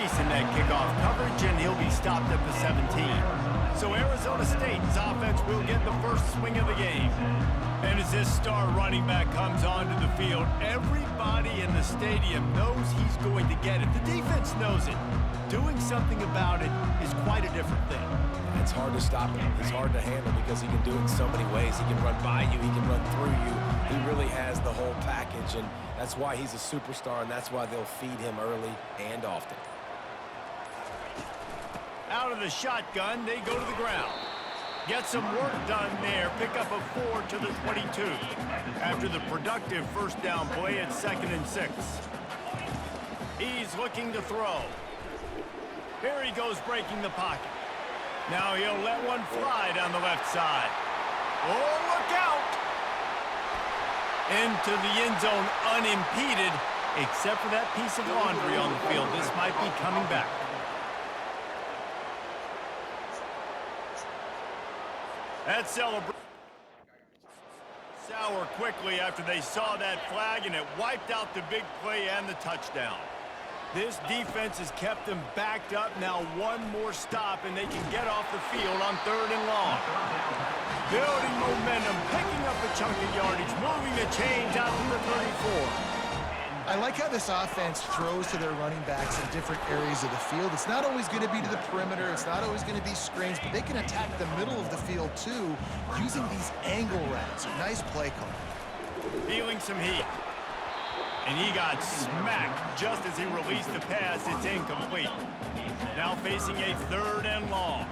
facing that kickoff coverage, and he'll be stopped at the 17. So Arizona State's offense will get the first swing of the game. And as this star running back comes onto the field, everybody in the stadium knows he's going to get it. The defense knows it. Doing something about it is quite a different thing. It's hard to stop him. It's hard to handle because he can do it in so many ways. He can run by you. He can run through you. He really has the whole package, and that's why he's a superstar, and that's why they'll feed him early and often. Out of the shotgun, they go to the ground. Get some work done there. Pick up a 4 to the 22. After the productive first down play at 2nd and 6. He's looking to throw. Here he goes breaking the pocket. Now he'll let one fly down the left side. Oh, look out! Into the end zone unimpeded, except for that piece of laundry on the field. This might be coming back. That celebration sour quickly after they saw that flag, and it wiped out the big play and the touchdown. This defense has kept them backed up. Now one more stop, and they can get off the field on 3rd and long. Building momentum, picking up a chunk of yardage, moving the chains out to the 34. I like how this offense throws to their running backs in different areas of the field. It's not always going to be to the perimeter. It's not always going to be screens, but they can attack the middle of the field, too, using these angle routes. A nice play call. Feeling some heat. And he got smacked just as he released the pass. It's incomplete. Now facing a 3rd and long.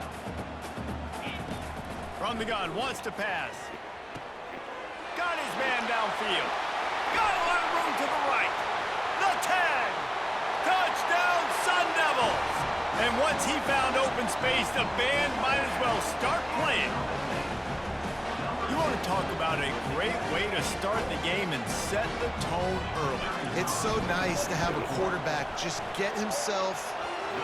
From the gun, wants to pass. Got his man downfield. Got a lot of room to the right. The tag. Touchdown, Sun Devils. And once he found open space, the band might as well start playing. You want to talk about a great way to start the game and set the tone early. It's so nice to have a quarterback just get himself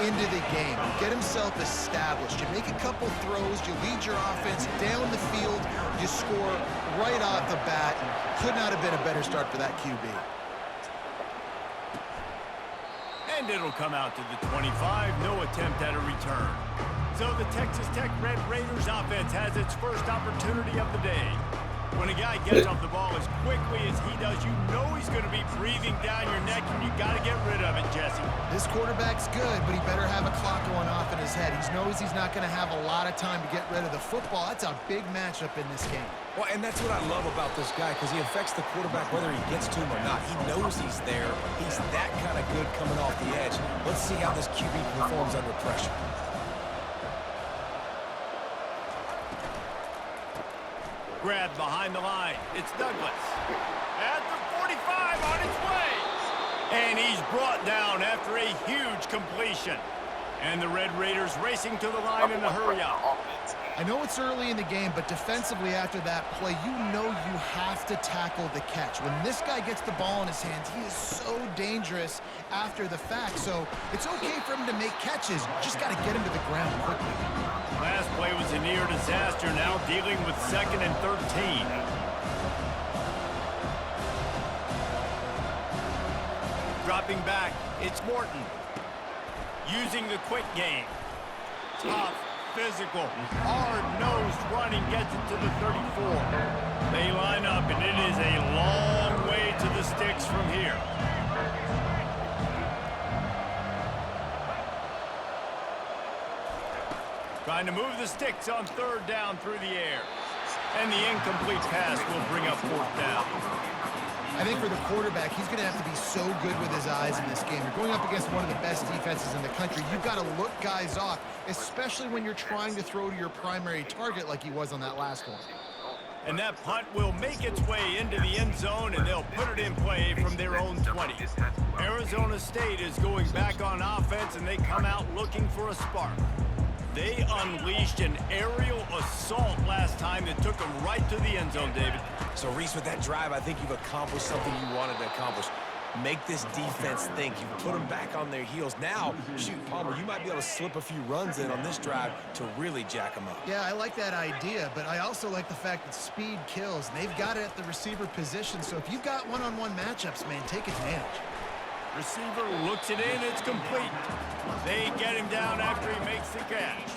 into the game, get himself established. You make a couple throws, you lead your offense down the field, you score right off the bat. Could not have been a better start for that QB. And it'll come out to the 25, no attempt at a return. So the Texas Tech Red Raiders offense has its first opportunity of the day. When a guy gets off the ball as quickly as he does, you know he's going to be breathing down your neck, and you got to get rid of it, Jesse. This quarterback's good, but he better have a clock going off in his head. He knows he's not going to have a lot of time to get rid of the football. That's a big matchup in this game. Well, and that's what I love about this guy, because he affects the quarterback whether he gets to him or not. He knows he's there. He's that kind of good coming off the edge. Let's see how this QB performs under pressure. Grabbed behind the line. It's Douglas. At the 45 on its way. And he's brought down after a huge completion. And the Red Raiders racing to the line in a hurry-up. I know it's early in the game, but defensively after that play, you know you have to tackle the catch. When this guy gets the ball in his hands, he is so dangerous after the fact. So it's okay for him to make catches. Just got to get him to the ground quickly. Last play was a near disaster, now dealing with 2nd and 13. Dropping back, it's Morton. Using the quick game. Tough, physical, hard-nosed running gets it to the 34. They line up, and it is a long way to the sticks from here. Trying to move the sticks on 3rd down through the air. And the incomplete pass will bring up 4th down. I think for the quarterback, he's going to have to be so good with his eyes in this game. You're going up against one of the best defenses in the country. You've got to look guys off, especially when you're trying to throw to your primary target like he was on that last one. And that punt will make its way into the end zone, and they'll put it in play from their own 20. Arizona State is going back on offense, and they come out looking for a spark. They unleashed an aerial assault last time that took them right to the end zone, David. So, Reese, with that drive, I think you've accomplished something you wanted to accomplish. Make this defense think. You put them back on their heels. Now, shoot, Palmer, you might be able to slip a few runs in on this drive to really jack them up. Yeah, I like that idea, but I also like the fact that speed kills, and they've got it at the receiver position. So if you've got one-on-one matchups, man, take advantage. Receiver looks it in, it's complete. They get him down after he makes the catch.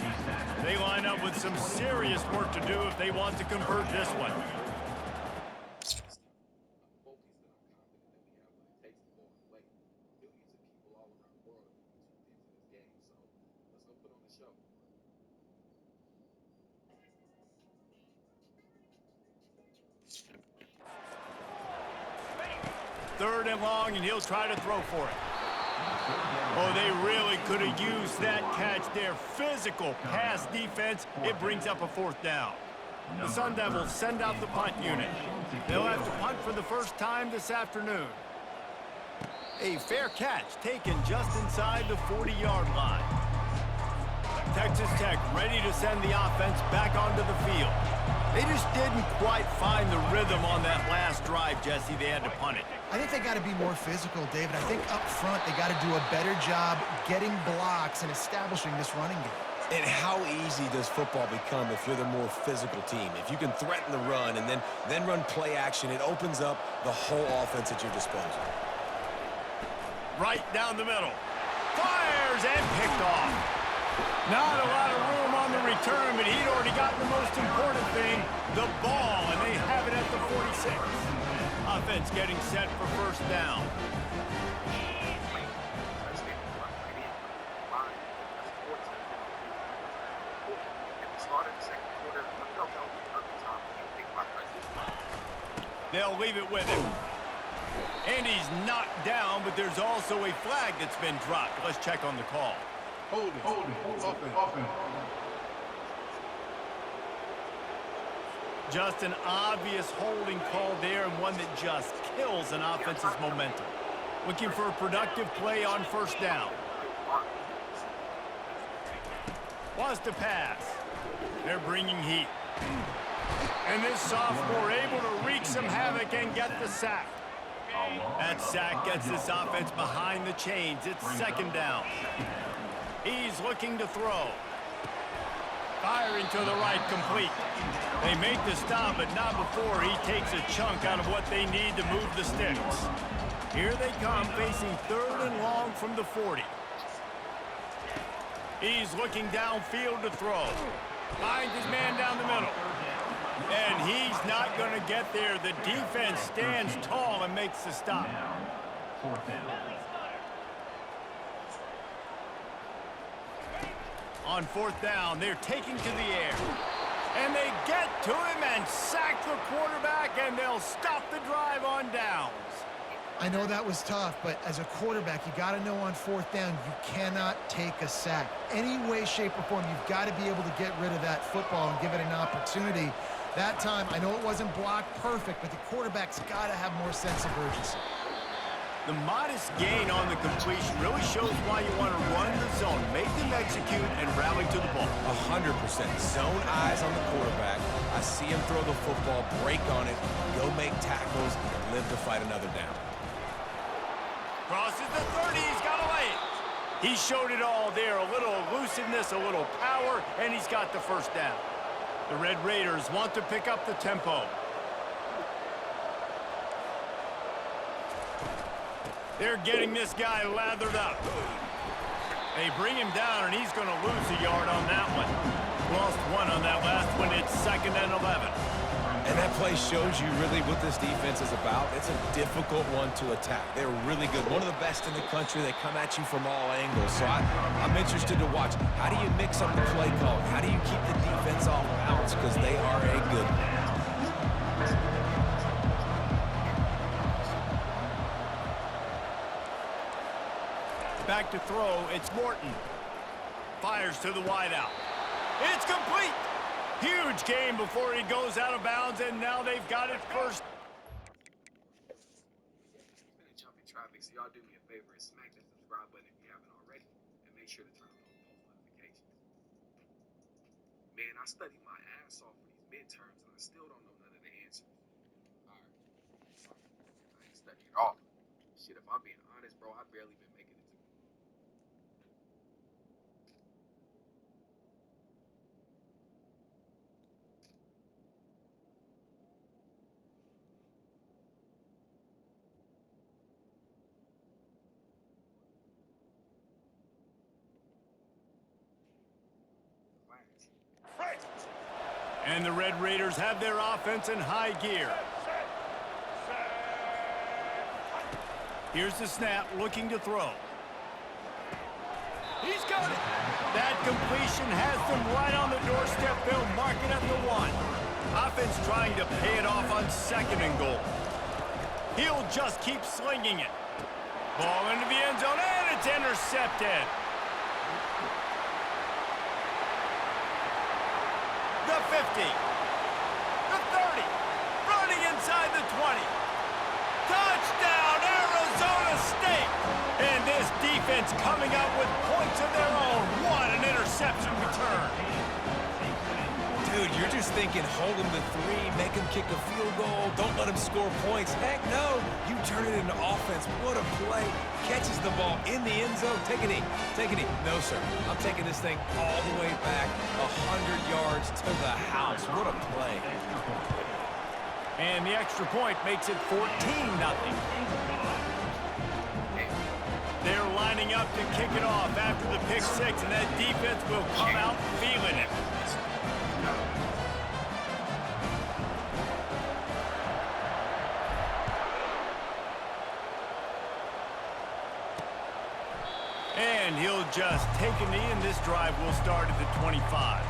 They line up with some serious work to do if they want to convert this one. Third and long, and he'll try to throw for it. Oh, they really could have used that catch there. Physical pass defense. It brings up a fourth down. The Sun Devils send out the punt unit. They'll have to punt for the first time this afternoon. A fair catch taken just inside the 40-yard line. Texas Tech ready to send the offense back onto the field. They just didn't quite find the rhythm on that last drive, Jesse. They had to punt it. I think they got to be more physical, David. I think up front they got to do a better job getting blocks and establishing this running game. And how easy does football become if you're the more physical team? If you can threaten the run and then run play action, it opens up the whole offense at your disposal. Right down the middle. Fires and picked off. Not a lot of room on the return, but he'd already gotten the most important thing, the ball, and they have it at the 46. Offense getting set for first down. They'll leave it with him. And he's knocked down, but there's also a flag that's been dropped. Let's check on the call. Hold it. Offense. Just an obvious holding call there, and one that just kills an offense's momentum. Looking for a productive play on first down. Wants to pass. They're bringing heat. And this sophomore able to wreak some havoc and get the sack. That sack gets this offense behind the chains. It's second down. He's looking to throw. Firing to the right, complete. They make the stop, but not before he takes a chunk out of what they need to move the sticks. Here they come, facing third and long from the 40. He's looking downfield to throw. Finds his man down the middle. And he's not going to get there. The defense stands tall and makes the stop. Fourth down. On fourth down, they're taking to the air. And they get to him and sack the quarterback, and they'll stop the drive on downs. I know that was tough, but as a quarterback, you got to know on fourth down, you cannot take a sack. Any way, shape, or form, you've got to be able to get rid of that football and give it an opportunity. That time, I know it wasn't blocked perfect, but the quarterback's got to have more sense of urgency. The modest gain on the completion really shows why you want to run the zone, make them execute, and rally to the ball. 100%. Zone eyes on the quarterback. I see him throw the football, break on it, go make tackles, and live to fight another down. Crosses the 30, he's got a lane. He showed it all there, a little elusiveness, a little power, and he's got the first down. The Red Raiders want to pick up the tempo. They're getting this guy lathered up. They bring him down, and he's going to lose a yard on that one. Lost one on that last one. It's 2nd and 11. And that play shows you really what this defense is about. It's a difficult one to attack. They're really good. One of the best in the country. They come at you from all angles. So I'm interested to watch. How do you mix up the play call? How do you keep the defense off balance? Because they are a good one. Back to throw, it's Morton. Fires to the wideout. It's complete! Huge game before he goes out of bounds, and now they've got it first. It's been a jumpy traffic, so y'all do me a favor and smack that subscribe button if you haven't already, and make sure to turn on post notifications. Man, I studied my ass off for these midterms, and I still don't know none of the answers. Alright, I ain't studied at all. Shit, if I'm being honest, bro, I barely been making it to. And the Red Raiders have their offense in high gear. Here's the snap, looking to throw. He's got it. That completion has them right on the doorstep. They'll mark it at the 1. Offense trying to pay it off on 2nd and goal. He'll just keep slinging it. Ball into the end zone, and it's intercepted. The 50. The 30. Running inside the 20. Touchdown, Arizona State! And this defense coming up with points of their own. What an interception return. Dude, you're just thinking, hold him to 3, make him kick a field goal, don't let him score points. Heck no, you turn it into offense. What a play. Catches the ball in the end zone. Take a knee. Take a knee. No, sir. I'm taking this thing all the way back 100 yards to the house. What a play. And the extra point makes it 14-0. They're lining up to kick it off after the pick 6, and that defense will come out feeling it. And he'll just take a knee, and this drive will start at the 25.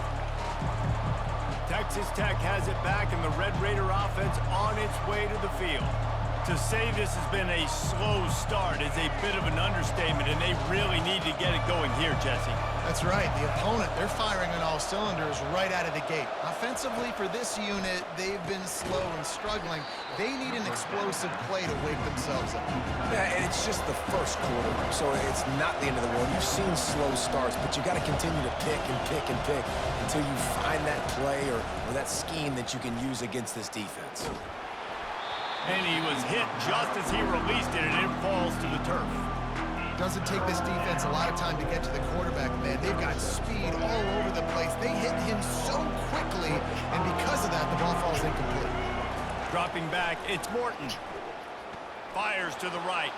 Texas Tech has it back, and the Red Raider offense on its way to the field. To say this has been a slow start is a bit of an understatement, and they really need to get it going here, Jesse. That's right. The opponent, they're firing on all cylinders right out of the gate. Offensively, for this unit, they've been slow and struggling. They need an explosive play to wake themselves up. Yeah, and it's just the first quarter, so it's not the end of the world. You've seen slow starts, but you got to continue to pick and pick and pick until you find that play or that scheme that you can use against this defense. And he was hit just as he released it, and it falls to the turf. Doesn't take this defense a lot of time to get to the quarterback, man. They've got speed all over the place. They hit him so quickly, and because of that, the ball falls incomplete. Dropping back, it's Morton. Fires to the right.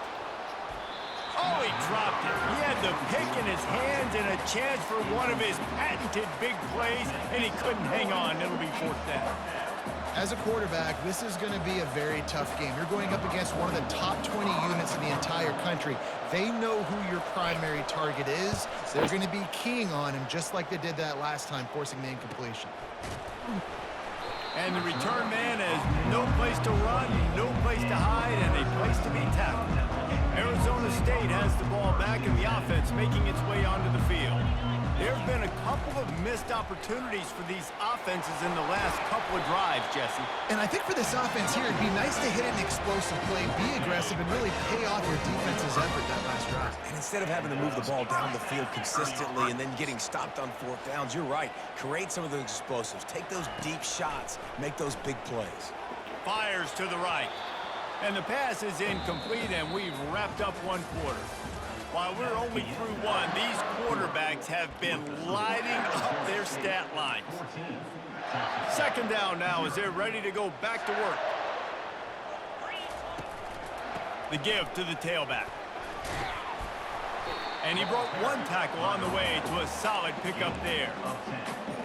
Oh, he dropped it. He had the pick in his hands and a chance for one of his patented big plays, and he couldn't hang on. It'll be 4th down. As a quarterback, this is going to be a very tough game. You're going up against one of the top 20 units in the entire country. They know who your primary target is. They're going to be keying on him just like they did that last time, forcing the incompletion. And the return man has no place to run, no place to hide, and a place to be tackled. Arizona State has the ball back in the offense, making its way onto the field. There have been a couple of missed opportunities for these offenses in the last couple of drives, Jesse. And I think for this offense here, it'd be nice to hit an explosive play, be aggressive, and really pay off your defense's effort that last drive. And instead of having to move the ball down the field consistently and then getting stopped on 4th downs, you're right. Create some of those explosives. Take those deep shots. Make those big plays. Fires to the right. And the pass is incomplete, and we've wrapped up 1 quarter. While we're only through 1, these quarterbacks have been lighting up their stat lines. 2nd down now as they're ready to go back to work. The give to the tailback. And he broke 1 tackle on the way to a solid pickup there.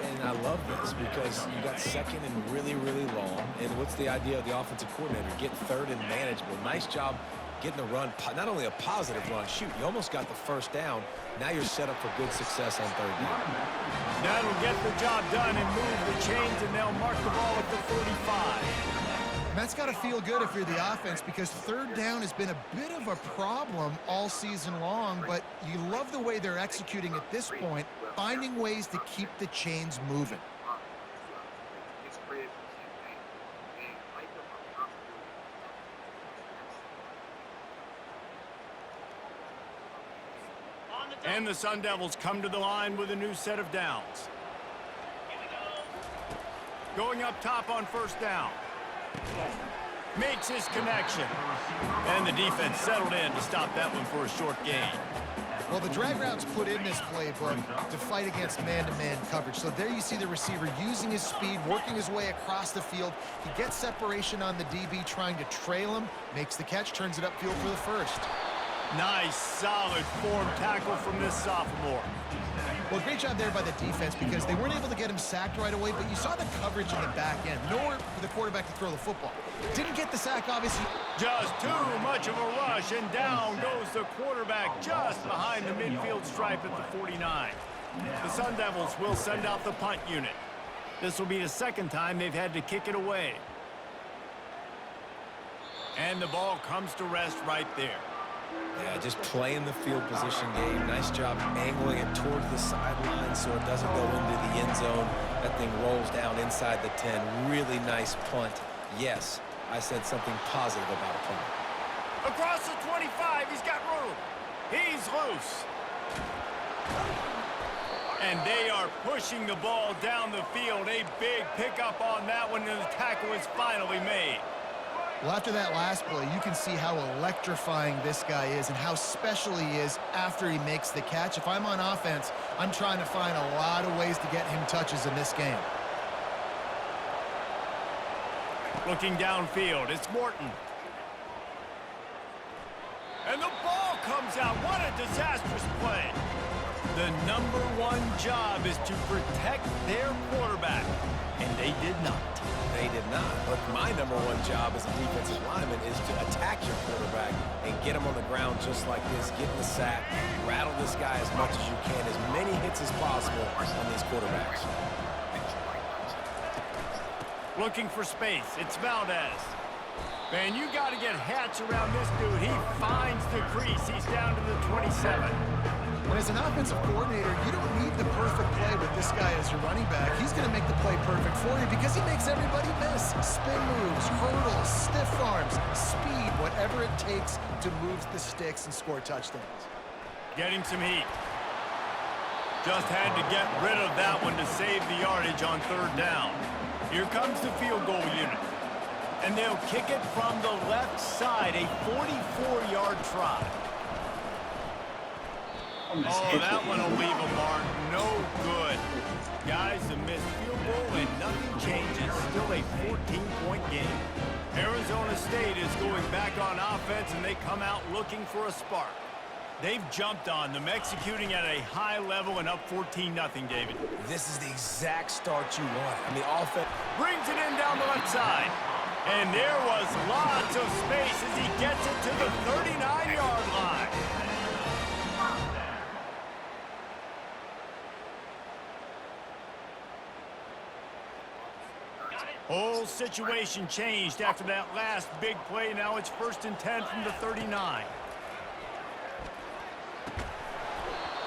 And I love this because you got 2nd and really, really long. And what's the idea of the offensive coordinator? Get 3rd and manageable. Nice job getting the run, not only a positive run, shoot, you almost got the 1st down. Now you're set up for good success on 3rd down. That'll get the job done and move the chains, and they'll mark the ball at the 45. And that's got to feel good if you're the offense, because 3rd down has been a bit of a problem all season long, but you love the way they're executing at this point, finding ways to keep the chains moving. And the Sun Devils come to the line with a new set of downs. Going up top on 1st down. Makes his connection. And the defense settled in to stop that one for a short gain. Well, the drag routes put in this playbook to fight against man-to-man coverage. So there you see the receiver using his speed, working his way across the field. He gets separation on the DB trying to trail him, makes the catch, turns it upfield for the 1st. Nice, solid form tackle from this sophomore. Well, great job there by the defense because they weren't able to get him sacked right away, but you saw the coverage in the back end. Nowhere for the quarterback to throw the football. Didn't get the sack, obviously. Just too much of a rush, and down goes the quarterback just behind the midfield stripe at the 49. The Sun Devils will send out the punt unit. This will be the second time they've had to kick it away. And the ball comes to rest right there. Yeah, just playing the field position game. Nice job angling it towards the sideline so it doesn't go into the end zone. That thing rolls down inside the 10. Really nice punt. Yes, I said something positive about a punt. Across the 25, he's got room. He's loose. And they are pushing the ball down the field. A big pickup on that one, and the tackle is finally made. Well, after that last play, you can see how electrifying this guy is and how special he is after he makes the catch. If I'm on offense, I'm trying to find a lot of ways to get him touches in this game. Looking downfield, it's Morton. And the ball comes out. What a disastrous play. The #1 job is to protect their quarterback, and they did not. They did not. But my #1 job as a defensive lineman is to attack your quarterback and get him on the ground just like this, get in the sack, rattle this guy as much as you can, as many hits as possible on these quarterbacks. Looking for space. It's Valdez. Man, you got to get Hatch around this dude. He finds the crease. He's down to the 27. And as an offensive coordinator, you don't need the perfect play with this guy as your running back. He's going to make the play perfect for you because he makes everybody miss. Spin moves, hurdles, stiff arms, speed, whatever it takes to move the sticks and score touchdowns. Getting some heat. Just had to get rid of that one to save the yardage on 3rd down. Here comes the field goal unit. And they'll kick it from the left side, a 44-yard try. Oh, that one will leave a mark. No good. Guys, a missed field goal and nothing changes. Still a 14-point game. Arizona State is going back on offense, and they come out looking for a spark. They've jumped on them, executing at a high level and up 14-0, David. This is the exact start you want. I mean, offense Brings it in down the left side. And there was lots of space as he gets it to the 39-yard line. Whole situation changed after that last big play. Now it's 1st and 10 from the 39.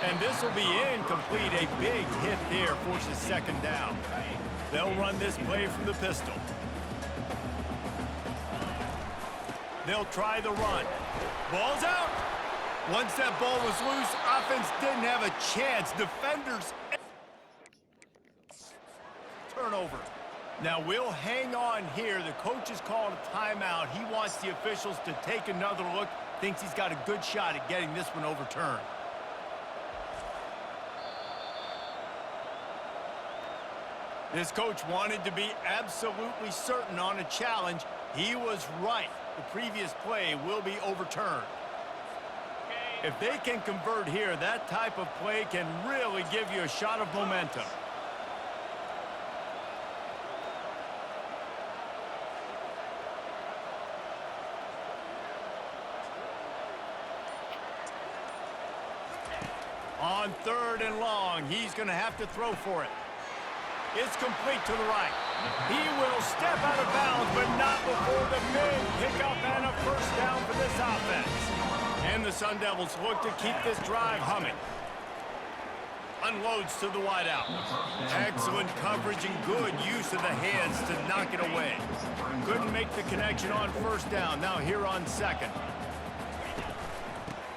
And this will be incomplete. A big hit there forces 2nd down. They'll run this play from the pistol. They'll try the run. Ball's out. Once that ball was loose, offense didn't have a chance. Defenders. Turnover. Now we'll hang on here. The coach has called a timeout. He wants the officials to take another look. Thinks he's got a good shot at getting this one overturned. This coach wanted to be absolutely certain on a challenge. He was right. The previous play will be overturned. If they can convert here, that type of play can really give you a shot of momentum. On 3rd and long, he's going to have to throw for it. It's complete to the right. He will step out of bounds, but not before the big pickup and a 1st down for this offense. And the Sun Devils look to keep this drive humming. Unloads to the wideout. Excellent coverage and good use of the hands to knock it away. Couldn't make the connection on 1st down. Now here on 2nd.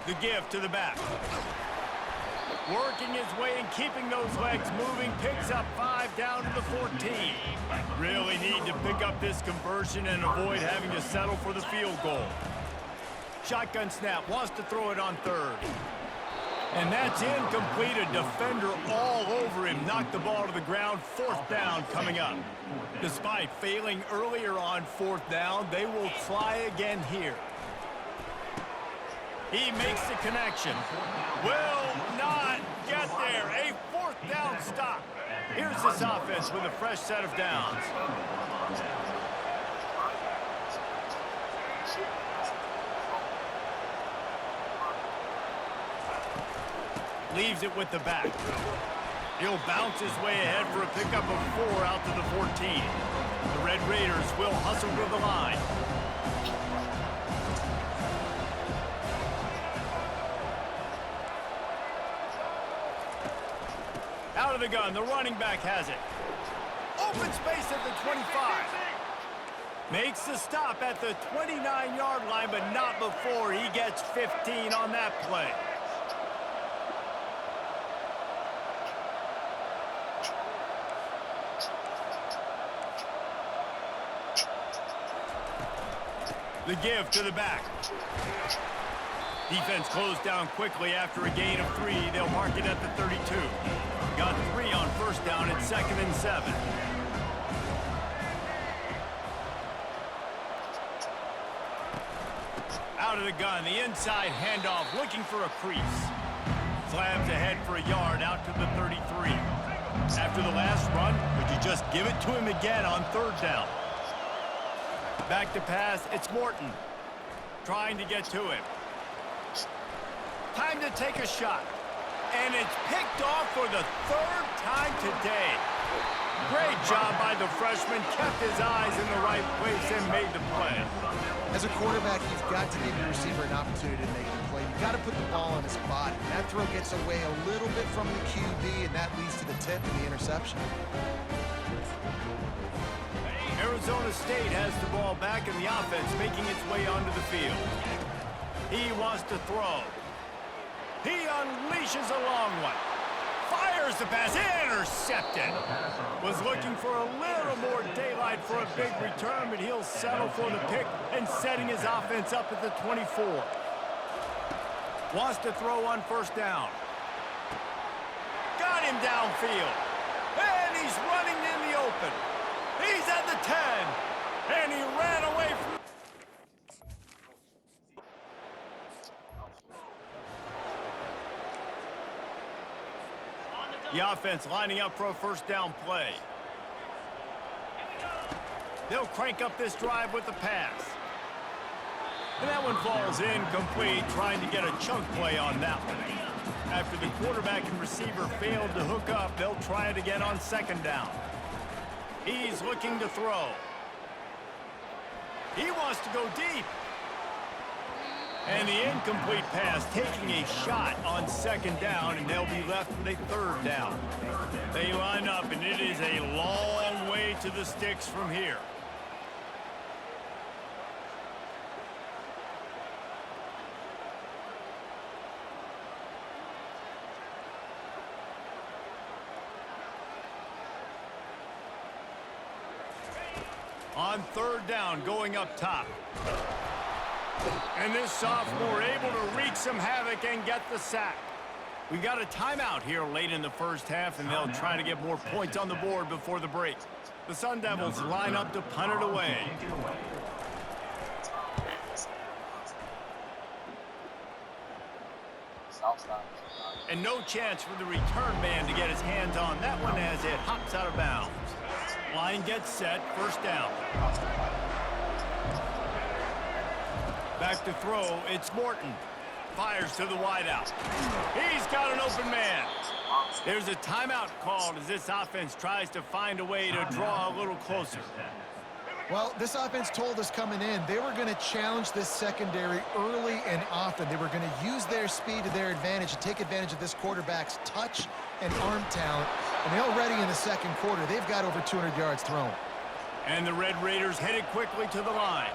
The give to the back. Working his way and keeping those legs moving. Picks up 5 down to the 14. Really need to pick up this conversion and avoid having to settle for the field goal. Shotgun snap. Wants to throw it on 3rd. And that's incomplete. A defender all over him. Knocked the ball to the ground. 4th down coming up. Despite failing earlier on 4th down, they will try again here. He makes the connection. Will not get there. A fourth down stop. Here's this offense with a fresh set of downs. Leaves it with the back. He'll bounce his way ahead for a pickup of 4 out to the 14. The Red Raiders will hustle to the line. Out of the gun, the running back has it. Open space at the 25. Makes the stop at the 29-yard line, but not before he gets 15 on that play. The give to the back. Defense closed down quickly after a gain of 3. They'll mark it at the 32. Got 3 on first down at 2nd and 7. Out of the gun, the inside handoff, looking for a crease. Slams ahead for a yard out to the 33. After the last run, would you just give it to him again on 3rd down? Back to pass, it's Morton. Trying to get to him. Time to take a shot. And it's picked off for the 3rd time today. Great job by the freshman. Kept his eyes in the right place and made the play. As a quarterback, you've got to give your receiver an opportunity to make the play. You've got to put the ball on his body. That throw gets away a little bit from the QB, and that leads to the tip and the interception. Arizona State has the ball back in the offense, making its way onto the field. He wants to throw. He unleashes a long one. Fires the pass, intercepted. Was looking for a little more daylight for a big return, but he'll settle for the pick and setting his offense up at the 24. Wants to throw on 1st down. Got him downfield. And he's running in the open. He's at the 10, and he ran away from... The offense lining up for a 1st down play. They'll crank up this drive with the pass. And that one falls incomplete, trying to get a chunk play on that one. After the quarterback and receiver failed to hook up, they'll try it again on 2nd down. He's looking to throw. He wants to go deep. And the incomplete pass taking a shot on 2nd down, and they'll be left with a 3rd down. They line up, and it is a long way to the sticks from here. On 3rd down, going up top. And this sophomore able to wreak some havoc and get the sack. We got a timeout here late in the 1st half, and they'll try to get more points on the board before the break. The Sun Devils line up to punt it away. And no chance for the return man to get his hands on that one as it hops out of bounds. Line gets set, 1st down. Back to throw, it's Morton. Fires to the wideout. He's got an open man. There's a timeout called as this offense tries to find a way to draw a little closer. Well, this offense told us coming in they were going to challenge this secondary early and often. They were going to use their speed to their advantage and take advantage of this quarterback's touch and arm talent. And already in the 2nd quarter, they've got over 200 yards thrown. And the Red Raiders headed quickly to the line.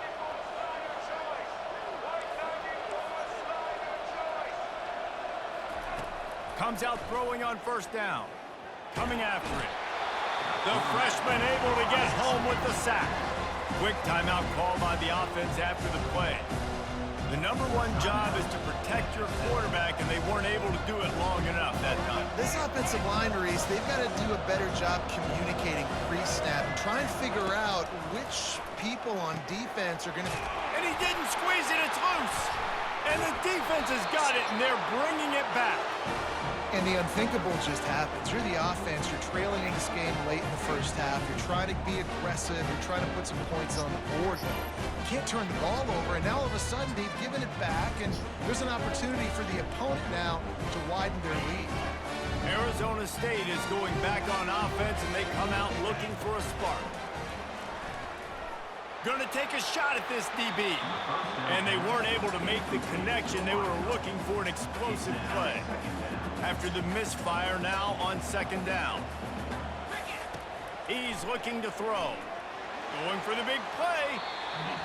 Comes out throwing on 1st down. Coming after it. The freshman able to get home with the sack. Quick timeout call by the offense after the play. The #1 job is to protect your quarterback, and they weren't able to do it long enough that time. This offensive line, Reese, they've got to do a better job communicating pre-snap and try and figure out which people on defense are going to... And he didn't squeeze it, it's loose. And the defense has got it, and they're bringing it back. And the unthinkable just happens. You're the offense. You're trailing in this game late in the first half. You're trying to be aggressive. You're trying to put some points on the board. You can't turn the ball over, and now all of a sudden they've given it back, and there's an opportunity for the opponent now to widen their lead. Arizona State is going back on offense, and they come out looking for a spark. Going to take a shot at this DB. And they weren't able to make the connection. They were looking for an explosive play. After the misfire, now on second down. He's looking to throw. Going for the big play.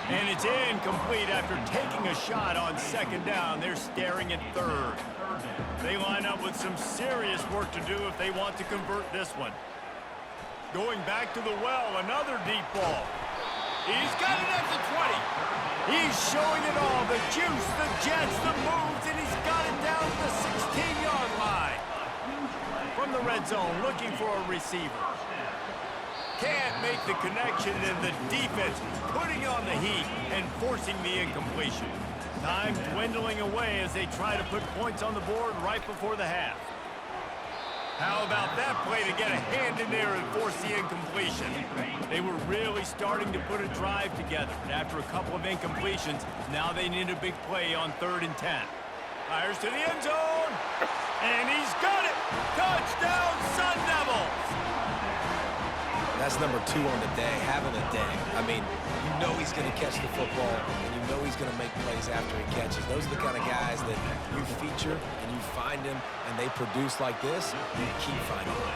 And it's incomplete after taking a shot on second down. They're staring at third. They line up with some serious work to do if they want to convert this one. Going back to the well, another deep ball. He's got it at the 20. He's showing it all, the juice, the jets, the moves, and he's got it down to the 16-yard line. From the red zone, looking for a receiver. Can't make the connection, and the defense putting on the heat and forcing the incompletion. Time dwindling away as they try to put points on the board right before the half. How about that play to get a hand in there and force the incompletion? They were really starting to put a drive together. And after a couple of incompletions, now they need a big play on 3rd and 10. Fires to the end zone. And he's got it. Touchdown, Sun Devils. That's number 2 on the day, having a day. I mean, you know he's going to catch the football, and you know he's going to make plays after he catches. Those are the kind of guys that you feature and you find them, and they produce like this, you keep finding them.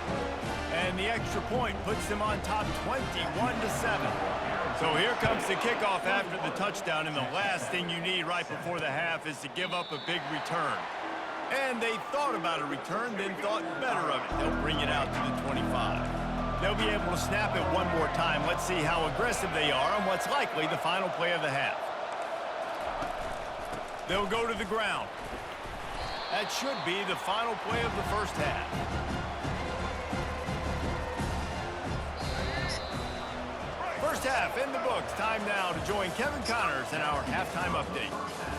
And the extra point puts them on top 21-7. So here comes the kickoff after the touchdown, and the last thing you need right before the half is to give up a big return. And they thought about a return, then thought better of it. They'll bring it out to the 25. They'll be able to snap it one more time. Let's see how aggressive they are on what's likely the final play of the half. They'll go to the ground. That should be the final play of the first half. First half in the books. Time now to join Kevin Connors in our halftime update.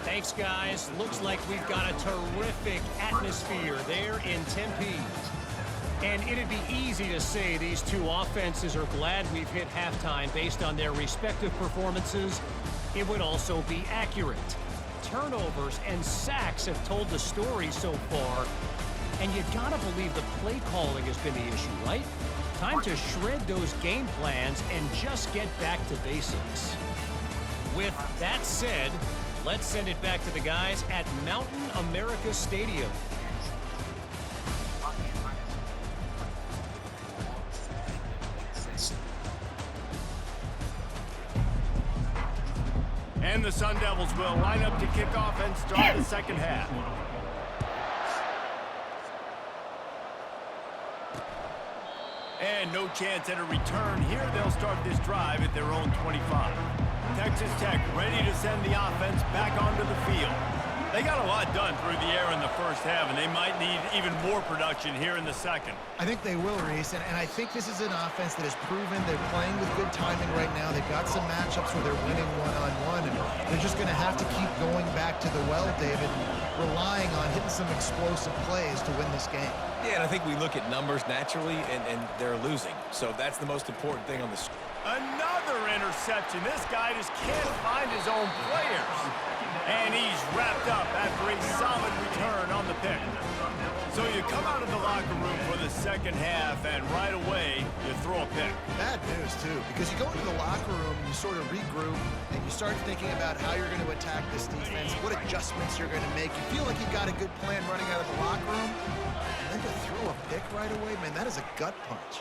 Thanks, guys. Looks like we've got a terrific atmosphere there in Tempe. And it'd be easy to say these two offenses are glad we've hit halftime based on their respective performances. It would also be accurate. Turnovers and sacks have told the story so far. And you gotta believe the play calling has been the issue, right? Time to shred those game plans and just get back to basics. With that said, let's send it back to the guys at Mountain America Stadium. And the Sun Devils will line up to kick off and start the second half. And no chance at a return here. They'll start this drive at their own 25. Texas Tech ready to send the offense back onto the field. They got a lot done through the air in the first half, and they might need even more production here in the second. I think they will, Reese, and I think this is an offense that has proven they're playing with good timing right now. They've got some matchups where they're winning one-on-one, and they're just going to have to keep going back to the well, David, relying on hitting some explosive plays to win this game. Yeah, and I think we look at numbers naturally, and they're losing. So that's the most important thing on the screen. Another interception. This guy just can't find his own players. And he's wrapped up after a solid return on the pick. So you come out of the locker room for the second half, and right away, you throw a pick. Bad news, too, because you go into the locker room, you sort of regroup, and you start thinking about how you're going to attack this defense, what adjustments you're going to make. You feel like you've got a good plan running out of the locker room, and then to throw a pick right away, man, that is a gut punch.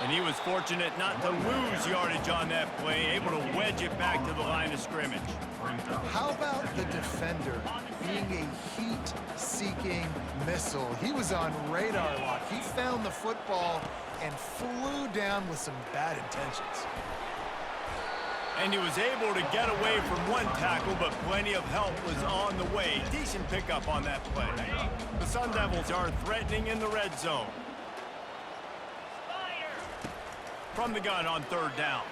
And he was fortunate not to lose yardage on that play, able to wedge it back to the line of scrimmage. How about the defender being a heat-seeking missile? He was on radar lock. He found the football and flew down with some bad intentions. And he was able to get away from one tackle, but plenty of help was on the way. Decent pickup on that play. The Sun Devils are threatening in the red zone. From the gun on third down.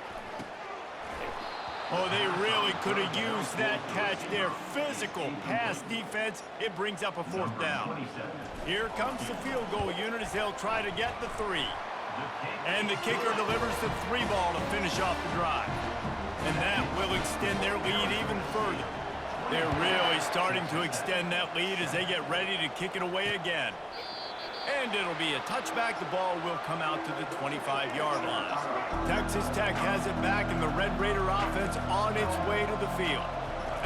Oh, they really could have used that catch there. Physical pass defense. It brings up a 4th down. Here comes the field goal unit as they'll try to get the 3. And the kicker delivers the 3 ball to finish off the drive. And that will extend their lead even further. They're really starting to extend that lead as they get ready to kick it away again. And it'll be a touchback. The ball will come out to the 25-yard line. Texas Tech has it back, and the Red Raider offense on its way to the field.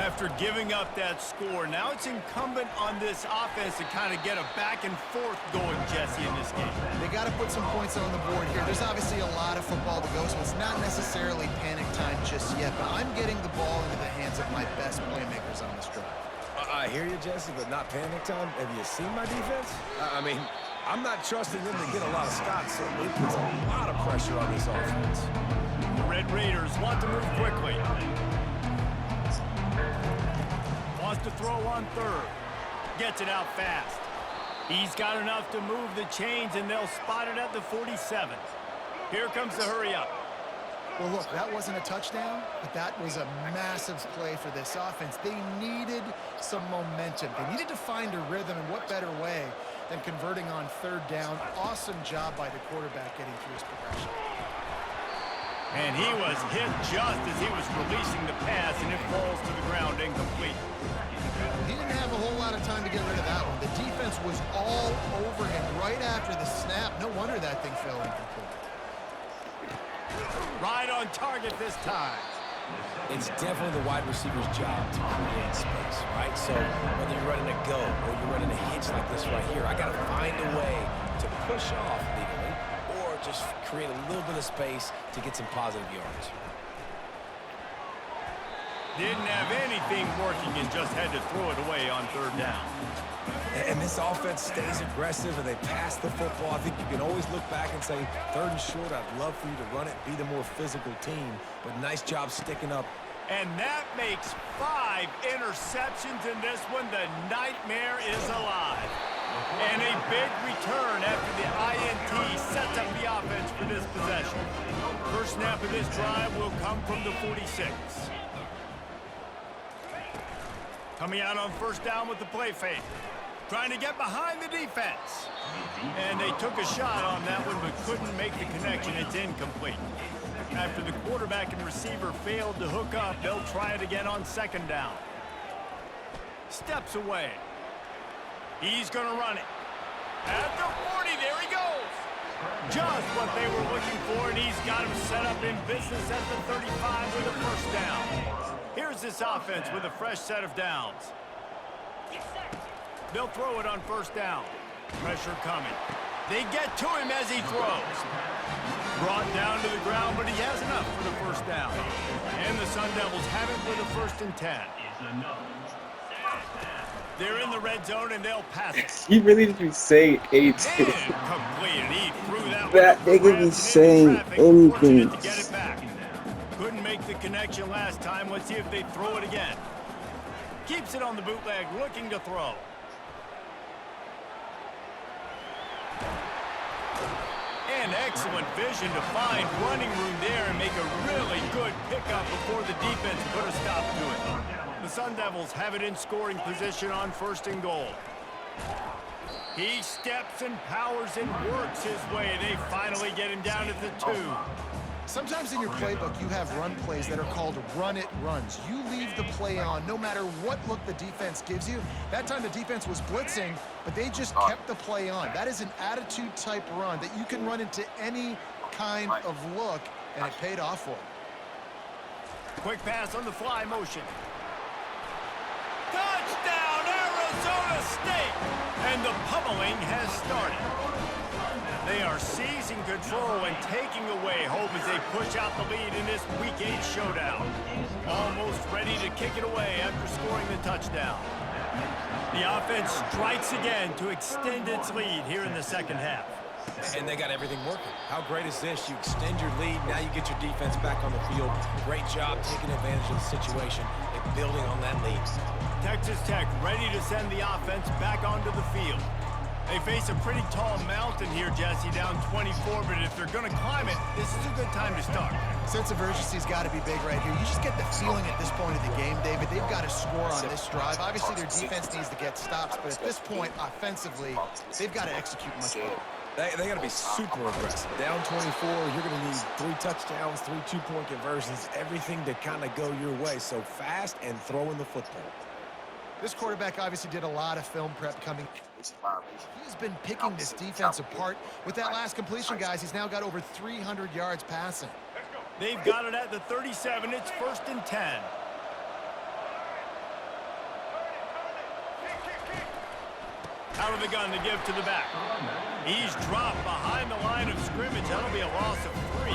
After giving up that score, now it's incumbent on this offense to kind of get a back and forth going, Jesse, in this game. They got to put some points on the board here. There's obviously a lot of football to go, so it's not necessarily panic time just yet, but I'm getting the ball into the hands of my best playmakers on this drive. I hear you, Jesse, but not panic time. Have you seen my defense? I mean, I'm not trusting them to get a lot of stops, so it puts a lot of pressure on this offense. The Red Raiders want to move quickly. Wants to throw on 3rd. Gets it out fast. He's got enough to move the chains, and they'll spot it at the 47. Here comes the hurry up. Well, look, that wasn't a touchdown, but that was a massive play for this offense. They needed some momentum. They needed to find a rhythm, and what better way than converting on 3rd down. Awesome job by the quarterback getting through his progression. And he was hit just as he was releasing the pass, and it falls to the ground incomplete. He didn't have a whole lot of time to get rid of that one. The defense was all over him right after the snap. No wonder that thing fell incomplete. Right on target this time. It's definitely the wide receiver's job to create space, right? So whether you're running a go or you're running a hitch like this right here, I got to find a way to push off legally or just create a little bit of space to get some positive yards. Didn't have anything working and just had to throw it away on 3rd down. And this offense stays aggressive and they pass the football. I think you can always look back and say, 3rd and short, I'd love for you to run it, be the more physical team. But nice job sticking up. And that makes 5 interceptions in this one. The nightmare is alive. And a big return after the INT sets up the offense for this possession. First snap of this drive will come from the 46. Coming out on 1st down with the play fake. Trying to get behind the defense. And they took a shot on that one but couldn't make the connection. It's incomplete. After the quarterback and receiver failed to hook up, they'll try it again on 2nd down. Steps away. He's going to run it. At the 40, there he goes. Just what they were looking for, and he's got him set up in business at the 35 with a 1st down. Here's this offense with a fresh set of downs. They'll throw it on 1st down. Pressure coming. They get to him as he throws. Brought down to the ground, but he has enough for the 1st down. And the Sun Devils have it with a 1st and 10. They're in the red zone, and they'll pass it. He really didn't even say anything. Incomplete. He threw that That nigga be saying anything. To get it back. Couldn't make the connection last time. Let's see if they throw it again. Keeps it on the bootleg, looking to throw. And excellent vision to find running room there and make a really good pickup before the defense put a stop to it. The Sun Devils have it in scoring position on 1st and goal. He steps and powers and works his way. They finally get him down at the 2. Sometimes in your playbook, you have run plays that are called run-it runs. You leave the play on no matter what look the defense gives you. That time the defense was blitzing, but they just kept the play on. That is an attitude-type run that you can run into any kind of look, and it paid off for him. Quick pass on the fly motion. Touchdown, Arizona State! And the pummeling has started. They are seizing control and taking away hope as they push out the lead in this Week 8 showdown. Almost ready to kick it away after scoring the touchdown. The offense strikes again to extend its lead here in the 2nd half. And they got everything working. How great is this? You extend your lead, now you get your defense back on the field. Great job taking advantage of the situation and building on that lead. Texas Tech ready to send the offense back onto the field. They face a pretty tall mountain here, Jesse, down 24, but if they're going to climb it, this is a good time to start. Sense of urgency's got to be big right here. You just get the feeling at this point of the game, David, they've got to score on this drive. Obviously, their defense needs to get stops, but at this point, offensively, they've got to execute much better. They got to be super aggressive. Down 24, you're going to need 3 touchdowns, 3 two-point conversions, everything to kind of go your way. So fast and throwing the football. This quarterback obviously did a lot of film prep coming. He's been picking this defense apart. With that last completion, guys, he's now got over 300 yards passing. They've got it at the 37. It's 1st and 10. Out of the gun to give to the back. He's dropped behind the line of scrimmage. That'll be a loss of 3.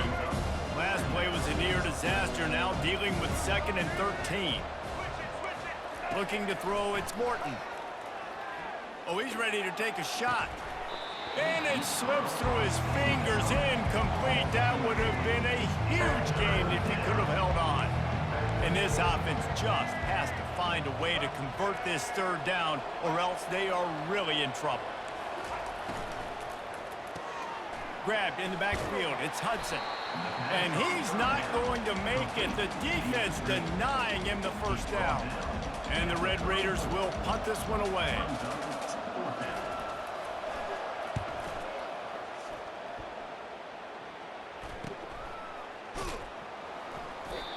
Last play was a near disaster. Now dealing with 2nd and 13. Looking to throw, it's Morton. Oh, he's ready to take a shot. And it slips through his fingers, incomplete. That would have been a huge game if he could have held on. And this offense just has to find a way to convert this 3rd down, or else they are really in trouble. Grabbed in the backfield, it's Hudson. And he's not going to make it. The defense denying him the 1st down. And the Red Raiders will punt this one away.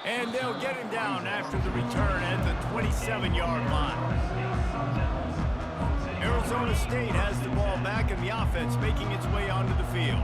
And they'll get him down after the return at the 27-yard line. Arizona State has the ball back and the offense making its way onto the field.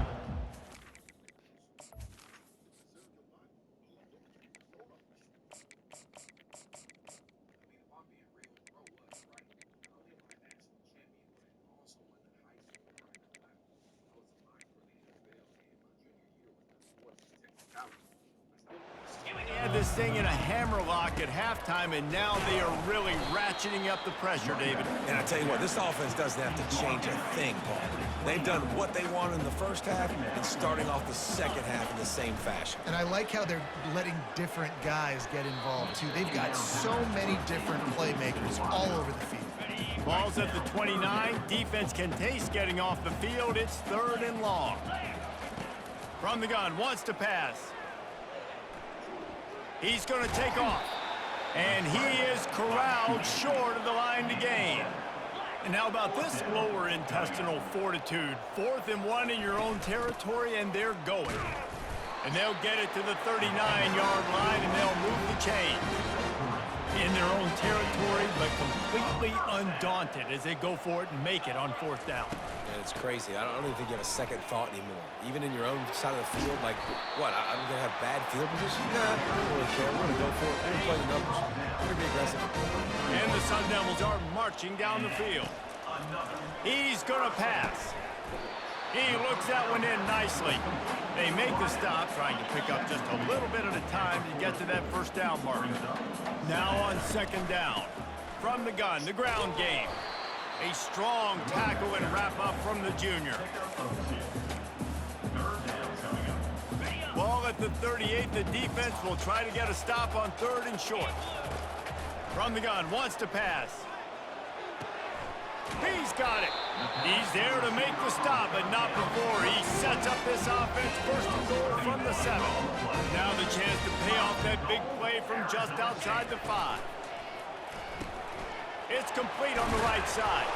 This thing in a hammerlock at halftime, and now they are really ratcheting up the pressure, David. And I tell you what, this offense doesn't have to change a thing, Paul. They've done what they wanted in the 1st half and starting off the 2nd half in the same fashion. And I like how they're letting different guys get involved, too. They've got so many different playmakers all over the field. Ball's at the 29. Defense can taste getting off the field. It's 3rd and long. From the gun, wants to pass. He's going to take off. And he is corralled short of the line to gain. And how about this lower intestinal fortitude? 4th and 1 in your own territory, and they're going. And they'll get it to the 39-yard line, and they'll move the chain. In their own territory, but completely undaunted as they go for it and make it on 4th down. And it's crazy. I don't even think you have a second thought anymore. Even in your own side of the field, like, what, I'm going to have bad field position? Nah, I don't really care. We're going to go for it. We're going to play the numbers. We're going to be aggressive. And the Sun Devils are marching down the field. He's going to pass. He looks that one in nicely. They make the stop, trying to pick up just a little bit at a time to get to that 1st down mark. Now on 2nd down. From the gun, the ground game. A strong tackle and wrap up from the junior. Ball at the 38. The defense will try to get a stop on 3rd and short. From the gun, wants to pass. He's got it. He's there to make the stop, but not before he sets up this offense 1st and goal from the 7. Now the chance to pay off that big play from just outside the 5. It's complete on the right side.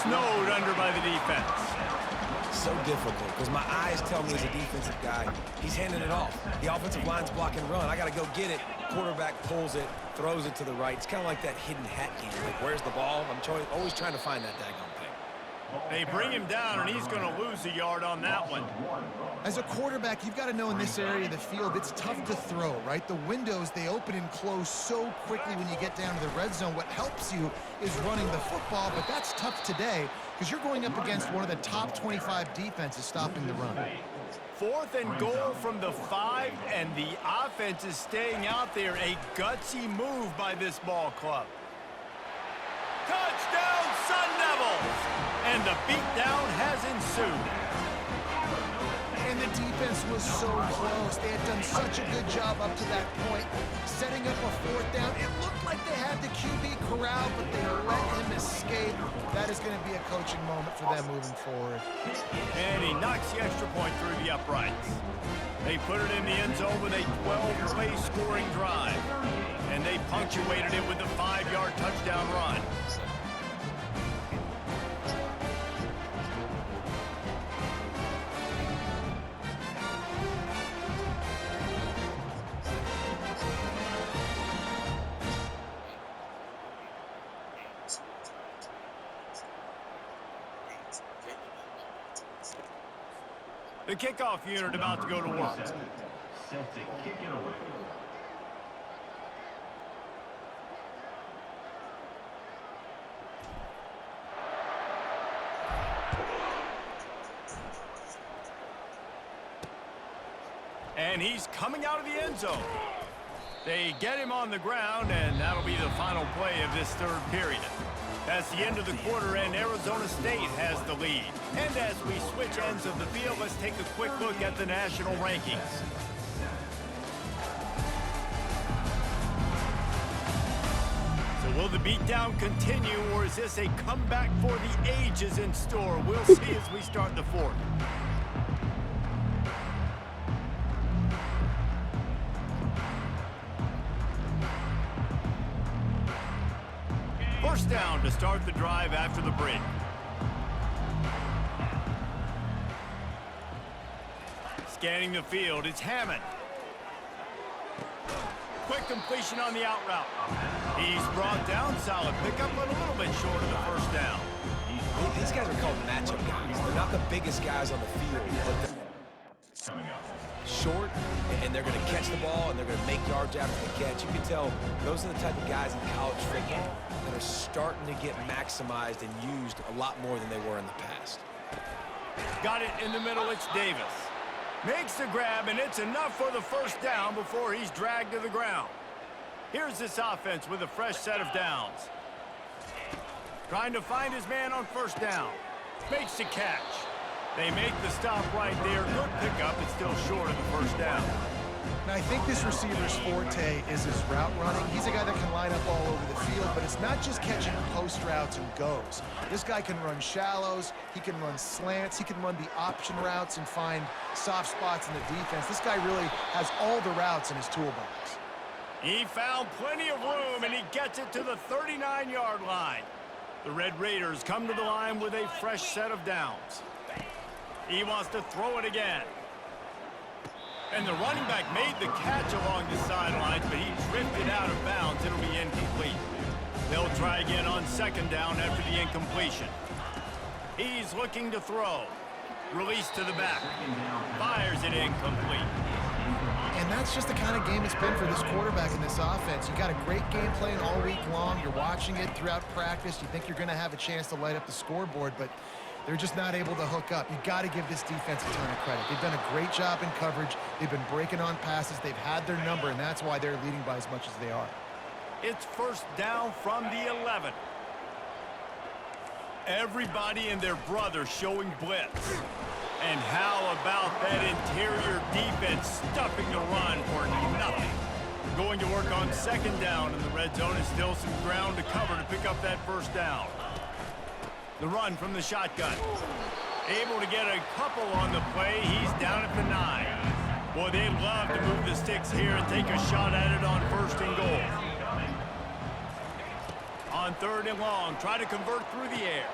Snowed under by the defense. So difficult, because my eyes tell me as a defensive guy, he's handing it off. The offensive line's block and run. I got to go get it. Quarterback pulls it, throws it to the right. It's kind of like that hidden hat game. Like, where's the ball? I'm always trying to find that daggone thing. They bring him down, and he's going to lose a yard on that one. As a quarterback, you've got to know in this area of the field, it's tough to throw, right? The windows, they open and close so quickly when you get down to the red zone. What helps you is running the football, but that's tough today because you're going up against one of the top 25 defenses stopping the run. 4th and goal from the 5, and the offense is staying out there. A gutsy move by this ball club. Touchdown, Sun Devils! And the beatdown has ensued. And the defense was so close. They had done such a good job up to that point, setting up a fourth down. It looked like they had the QB corralled, but they let him escape. That is going to be a coaching moment for them moving forward. And he knocks the extra point through the uprights. They put it in the end zone with a 12-play scoring drive. And they punctuated it with a 5-yard touchdown run. The kickoff unit about to go to work. Set to kick it away. And he's coming out of the end zone. They get him on the ground, and that'll be the final play of this third period. That's the end of the quarter, and Arizona State has the lead. And as we switch ends of the field, let's take a quick look at the national rankings. So will the beatdown continue, or is this a comeback for the ages in store? We'll see as we start the fourth. First down to start the drive after the break. Scanning the field, it's Hammond. Quick completion on the out route. He's brought down, solid pickup, but a little bit short of the first down. These guys are called matchup guys. They're not the biggest guys on the field, but they're short, and they're going to catch the ball, and they're going to make yards after the catch. You can tell those are the type of guys in college football that are starting to get maximized and used a lot more than they were in the past. Got it in the middle, it's Davis. Makes the grab, and it's enough for the first down before he's dragged to the ground. Here's this offense with a fresh set of downs. Trying to find his man on first down. Makes the catch. They make the stop right there. Good pickup. It's still short of the first down. Now, I think this receiver's forte is his route running. He's a guy that can line up all over the field, but it's not just catching post routes and goes. This guy can run shallows, he can run slants, he can run the option routes and find soft spots in the defense. This guy really has all the routes in his toolbox. He found plenty of room, and he gets it to the 39-yard line. The Red Raiders come to the line with a fresh set of downs. He wants to throw it again. And the running back made the catch along the sidelines, but he drifted out of bounds. It'll be incomplete. They'll try again on second down after the incompletion. He's looking to throw. Release to the back. Fires it incomplete. And that's just the kind of game it's been for this quarterback in this offense. You got a great game plan all week long. You're watching it throughout practice. You think you're going to have a chance to light up the scoreboard, but they're just not able to hook up. You got to give this defense a ton of credit. They've done a great job in coverage. They've been breaking on passes. They've had their number, and that's why they're leading by as much as they are. It's first down from the 11. Everybody and their brother showing blitz. And how about that interior defense stuffing the run for nothing? Going to work on second down, and the red zone is still some ground to cover to pick up that first down. The run from the shotgun. Able to get a couple on the play. He's down at the 9. Boy, they'd love to move the sticks here and take a shot at it on first and goal. On third and long, try to convert through the air.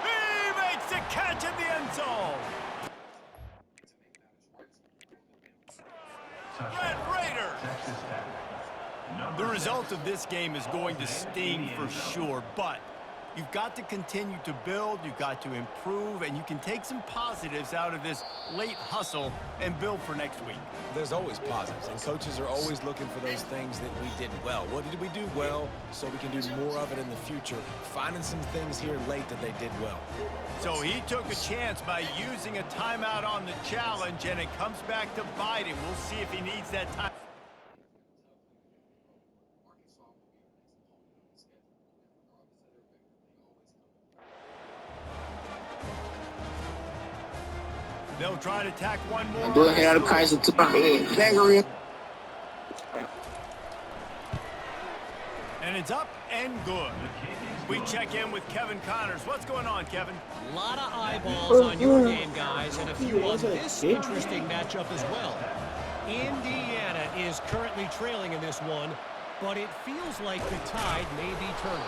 He makes the catch in the end zone. Red Raiders. The result of this game is going to sting for sure, but you've got to continue to build, you've got to improve, and you can take some positives out of this late hustle and build for next week. There's always positives, and coaches are always looking for those things that we did well. What did we do well so we can do more of it in the future? Finding some things here late that they did well. So he took a chance by using a timeout on the challenge, and it comes back to bite him. We'll see if he needs that time. They'll try to tack one more. Du Herr Kaiser zu Gregory. And it's up and good. We check in with Kevin Connors. What's going on, Kevin? A lot of eyeballs on your game, guys, and a few on this interesting matchup as well. Indiana is currently trailing in this one, but it feels like the tide may be turning.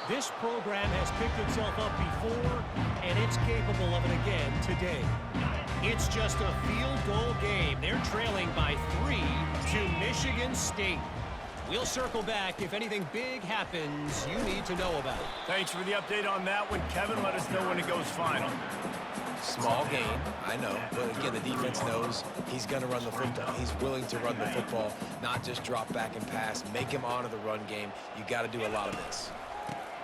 This program has picked itself up before, and it's capable of it again today. It's just a field goal game. They're trailing by 3 to Michigan State. We'll circle back if anything big happens you need to know about. Thanks for the update on that one, Kevin. Let us know when it goes final. Small game, I know, but again, the defense knows he's going to run the football. He's willing to run the football, not just drop back and pass, make him honor the run game. You got to do a lot of this.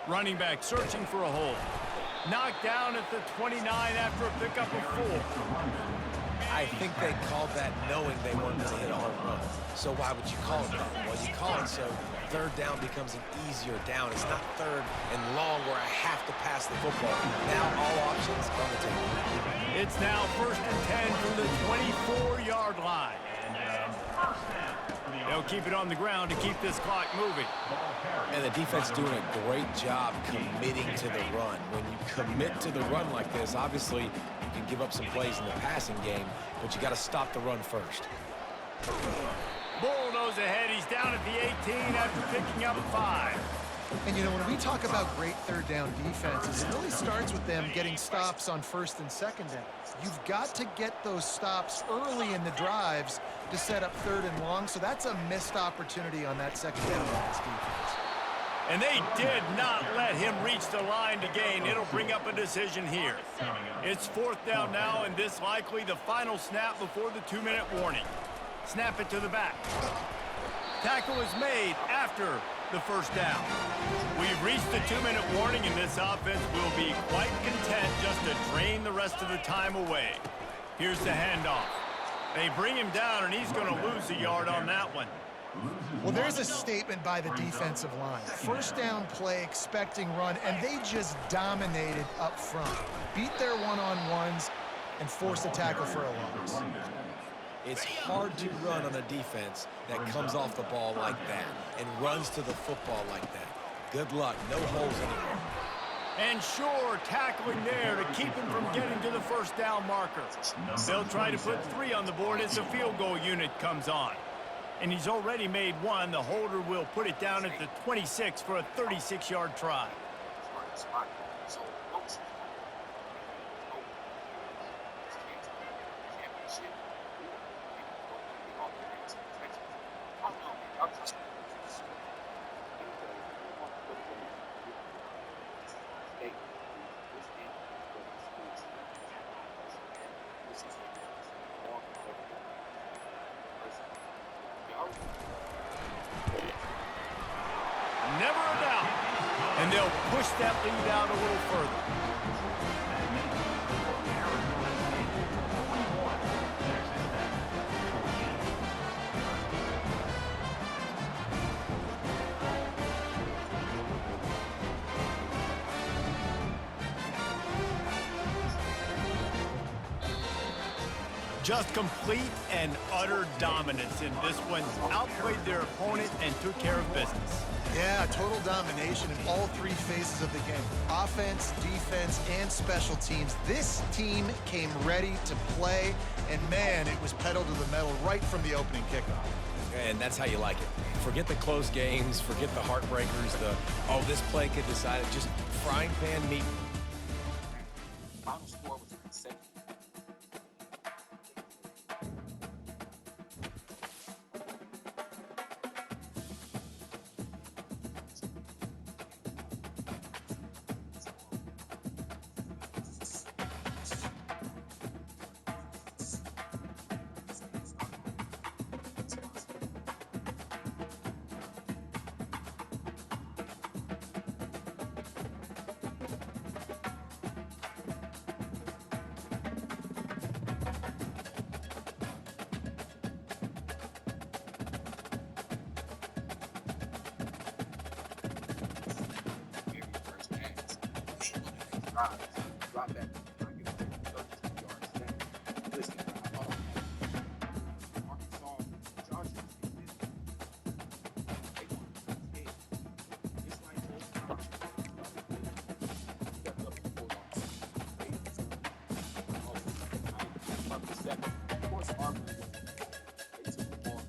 Running back searching for a hole. Knocked down at the 29 after a pickup of 4. I think they called that knowing they weren't going to hit a home run. So why would you call it that? Well, you call it so third down becomes an easier down. It's not third and long where I have to pass the football. Now all options on the table. It's now 1st and 10 from the 24-yard line. They'll keep it on the ground to keep this clock moving. And the defense doing a great job committing to the run. When you commit to the run like this, obviously you can give up some plays in the passing game, but you got to stop the run first. Bulldoze ahead. He's down at the 18 after picking up 5. And, you know, when we talk about great third down defenses, it really starts with them getting stops on 1st and 2nd down. You've got to get those stops early in the drives to set up 3rd and long, so that's a missed opportunity on that 2nd down by this defense. And they did not let him reach the line to gain. It'll bring up a decision here. It's 4th down now, and this likely the final snap before the 2-minute warning. Snap it to the back. Tackle is made after the 1st down. We've reached the 2-minute warning, and this offense will be quite content just to drain the rest of the time away. Here's the handoff. They bring him down, and he's going to lose a yard on that one. Well, there's a statement by the defensive line. 1st down play, expecting run, and they just dominated up front. Beat their one-on-ones and forced a tackle for a loss. It's hard to run on a defense that comes off the ball like that and runs to the football like that. Good luck. No holes anywhere. And Shore tackling there to keep him from getting to the 1st down marker. They'll try to put 3 on the board as the field goal unit comes on. And he's already made 1. The holder will put it down at the 26 for a 36-yard try. Never a doubt. And they'll push that lead out a little further. Just complete and utter dominance in this one. Outplayed their opponent and took care of business. Yeah, total domination in all 3 phases of the game. Offense, defense, and special teams. This team came ready to play, and man, it was pedal to the metal right from the opening kickoff. And that's how you like it. Forget the close games, forget the heartbreakers, this play could decide it. Just frying pan meat. Final score was 7. Of course, Auburn, they took the ball.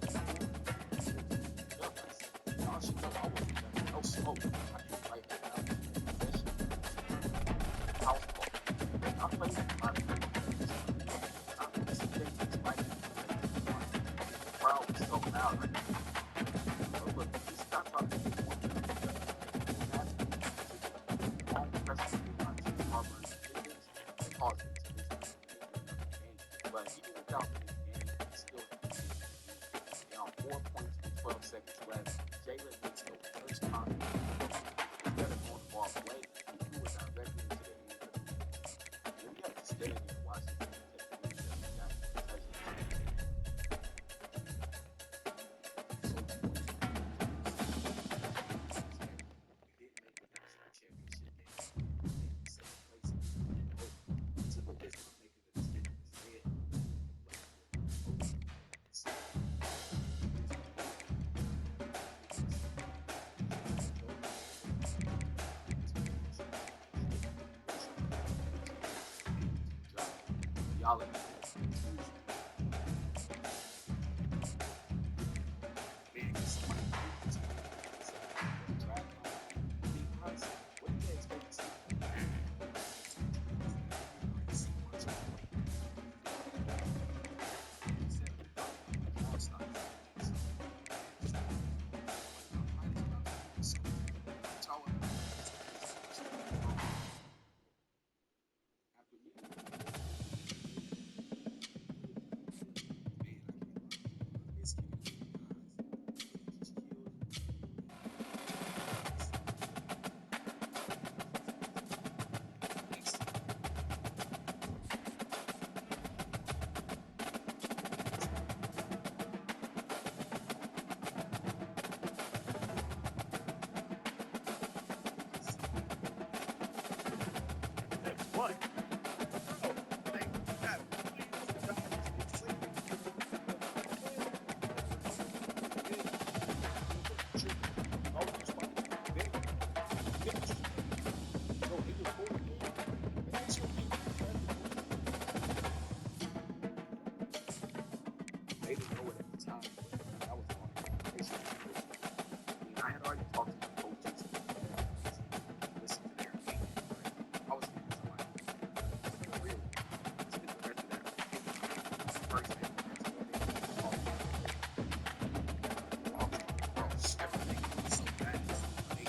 Y'all should know I wasn't there. No smoke. I came right back out. Possession. House ball. I played with my I played some things right now. The crowd was so loud right now. So look, this is not talking to one. That's long pressure to my team. Auburn defense caused it to this game. But even without this game, it's still down 4 points with 12 seconds left. Jalen makes the first time. Instead of going the ball away, he threw it directly into the end of the game. And we have to stand and watch it. Y'all are What? They didn't know it at the time, but that was on. I had already talked to the coaches. Listen to their opinion. Right? I was thinking somebody really spend the rest of that first day. Everything was so bad. They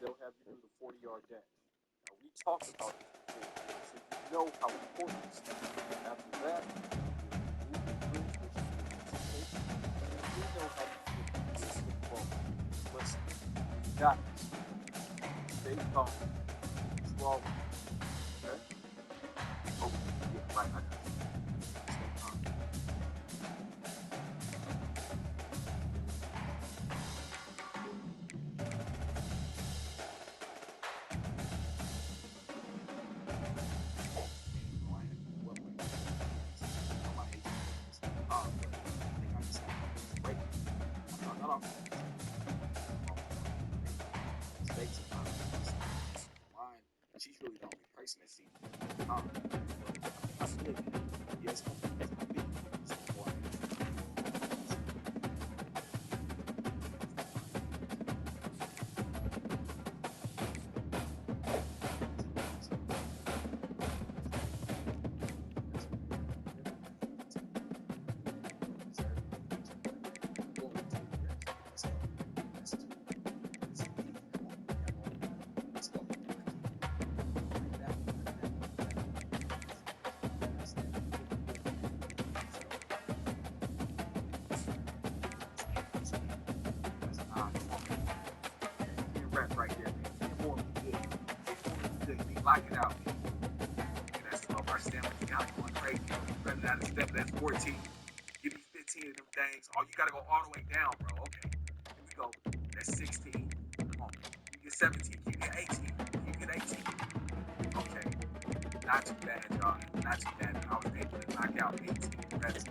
they'll have you do the 40-yard dash. Now, we talked about this before, so you know how important this is. After that, we know how to do this football. Listen, you got this. Stay calm. Strong. Okay? Oh, yeah, right. I got it. Stay calm. She's really the only person that sees yes, lock it out. And that's about our stamina count going crazy. Running out of step, that's 14. Give me 15 of them things. Oh, you gotta go all the way down, bro. Okay. Here we go. That's 16. Come on. You get 17. You get 18. You get 18. Okay. Not too bad, y'all. Not too bad. I was able to knock out 18 reps.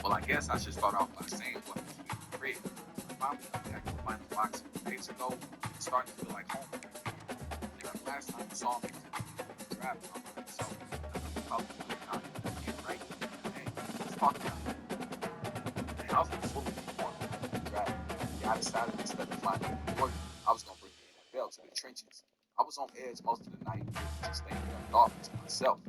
Well, I guess I should start off by saying what is great. Finally, I can find the box 2 days ago. It's starting to feel like home. The last time you saw me, the draft, so probably not right. Hey, let's talk about it. I was fully informed the draft. Yeah, I decided instead of flying over the border, I was going to bring the NFL to the trenches. I was on edge most of the night, just thinking of Dolphins myself.